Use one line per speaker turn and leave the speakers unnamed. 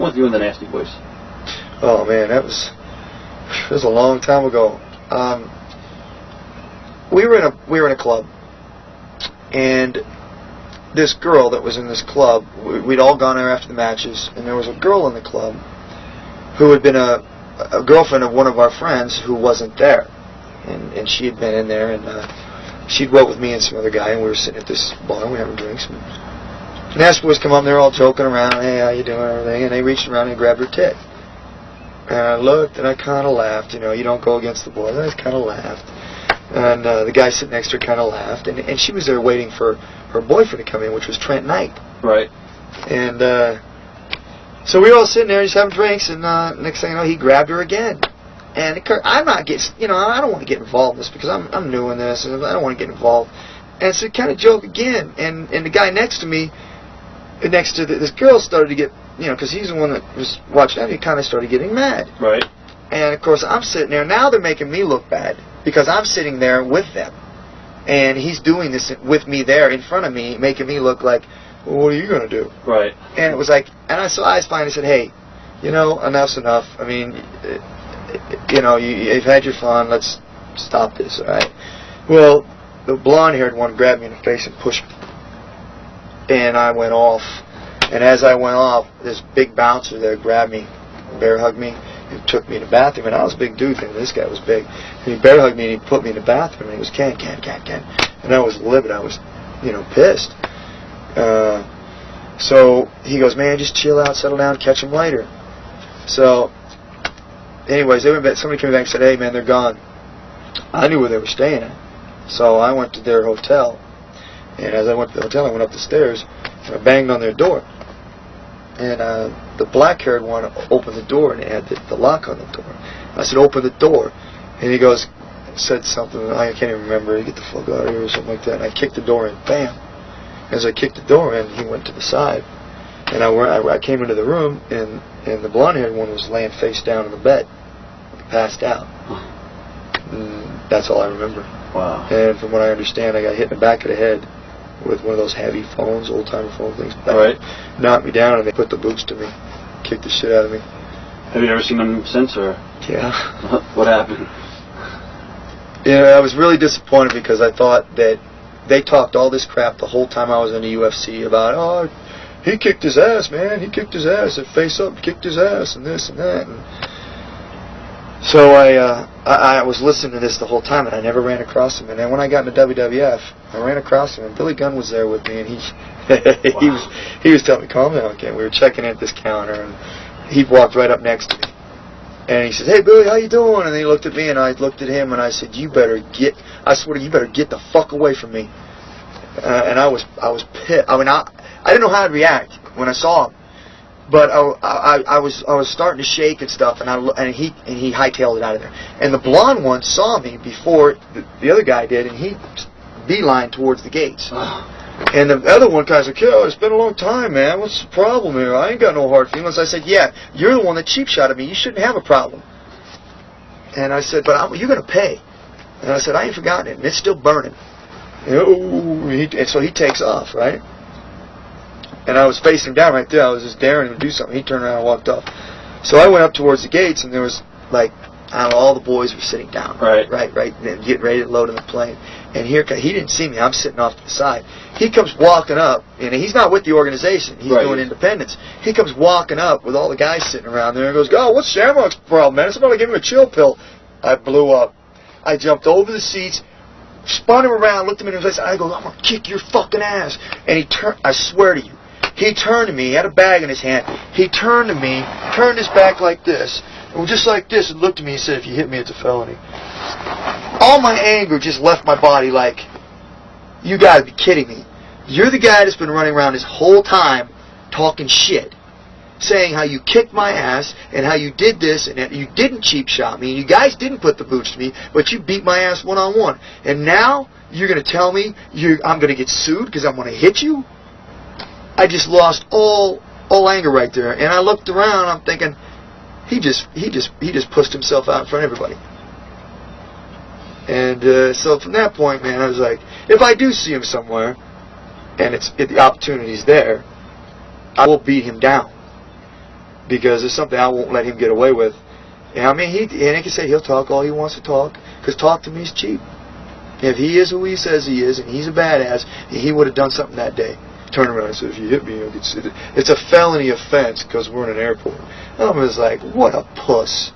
With you and the Nasty Boys.
Oh man, that was a long time ago. We were in a club, and this girl that was in this club, we'd all gone there after the matches, and there was a girl in the club who had been a girlfriend of one of our friends who wasn't there, and she had been in there, and she'd went with me and some other guy, and we were sitting at this bar, and we were having drinks, and the Nasty Boys come up, and they're all joking around, hey, how you doing, and everything, and they reached around and grabbed her tit. And I looked, and I kind of laughed. You know, you don't go against the boys. I just kind of laughed. And the guy sitting next to her kind of laughed. And she was there waiting for her boyfriend to come in, which was Trent Knight.
Right.
And so we were all sitting there just having drinks, and next thing you know, he grabbed her again. And I'm not getting, you know, I don't want to get involved in this because I'm new in this, and I don't want to get involved. And so kind of joke again. And the guy next to me, next to this girl, started to get, you know, because he's the one that was watching that, he kind of started getting mad.
Right.
And, of course, I'm sitting there. Now they're making me look bad because I'm sitting there with them. And he's doing this with me there in front of me, making me look like, well, what are you going to do?
Right.
And it was like, and I finally said, hey, you know, enough's enough. I mean, you know, you've had your fun. Let's stop this, all right? Well, the blonde-haired one grabbed me in the face and pushed me. And I went off. And as I went off, this big bouncer there grabbed me, bear hugged me, and took me to the bathroom. And I was a big dude then. This guy was big. And he bear hugged me and he put me in the bathroom. And he was, Ken. And I was livid. I was, you know, pissed. So he goes, man, just chill out, settle down, catch them later. So, anyways, they went back. Somebody came back and said, hey, man, they're gone. I knew where they were staying at. So I went to their hotel. And as I went to the hotel, I went up the stairs and I banged on their door. And the black-haired one opened the door, and it had the lock on the door. I said, open the door. And he goes, said something, I can't even remember, get the fuck out of here or something like that. And I kicked the door in, bam. As I kicked the door in, he went to the side. And I came into the room, and the blonde-haired one was laying face down in the bed, passed out. And that's all I remember.
Wow.
And from what I understand, I got hit in the back of the head with one of those heavy phones, old-timer phone things.
Right.
Knocked me down, and they put the boots to me. Kicked the shit out of me.
Have you ever seen them since, or?
Yeah.
What happened?
Yeah, I was really disappointed because I thought that they talked all this crap the whole time I was in the UFC about, oh, he kicked his ass, man. He kicked his ass. And face up, kicked his ass, and this and that. And so I was listening to this the whole time, and I never ran across him. And then when I got into WWF, I ran across him, and Billy Gunn was there with me, and he was telling me, calm down, Ken. We were checking in at this counter, and he walked right up next to me. And he said, hey, Billy, how you doing? And he looked at me, and I looked at him, and I said, I swear to you, you better get the fuck away from me. And I was pissed. I mean, I didn't know how to react when I saw him. But I was starting to shake and stuff, and he hightailed it out of there. And the blonde one saw me before the other guy did, and he beelined towards the gates. And the other one kind of said, "Yo, it's been a long time, man. What's the problem here? I ain't got no hard feelings." I said, "Yeah, you're the one that cheap shot at me. You shouldn't have a problem." And I said, "But you're gonna pay." And I said, "I ain't forgotten it, and it's still burning." And so he takes off, right? And I was facing him down right there. I was just daring him to do something. He turned around and walked off. So I went up towards the gates, and there was, like, I don't know, all the boys were sitting down. Right, getting ready to load in the plane. And he didn't see me. I'm sitting off to the side. He comes walking up, and he's not with the organization. He's doing independence. He comes walking up with all the guys sitting around there and goes, "Oh, what's Shamrock's problem, man? Somebody give him a chill pill." I blew up. I jumped over the seats, spun him around, looked him in his face, and I go, "I'm going to kick your fucking ass." And he turned, I swear to you, he turned to me, he had a bag in his hand. He turned to me, turned his back like this, and just like this, and looked at me and said, "If you hit me, it's a felony." All my anger just left my body like, you gotta be kidding me. You're the guy that's been running around this whole time talking shit, saying how you kicked my ass and how you did this and that you didn't cheap shot me and you guys didn't put the boots to me, but you beat my ass one-on-one. And now you're going to tell me I'm going to get sued because I'm going to hit you? I just lost all anger right there. And I looked around, I'm thinking, he just pushed himself out in front of everybody. And so from that point, man, I was like, if I do see him somewhere, and the opportunity's there, I will beat him down. because it's something I won't let him get away with. And I mean, he can say he'll talk all he wants to talk, because talk to me is cheap. If he is who he says he is, and he's a badass, he would have done something that day. Turn around and said, if you hit me, it's a felony offense because we're in an airport. And I was like, what a puss.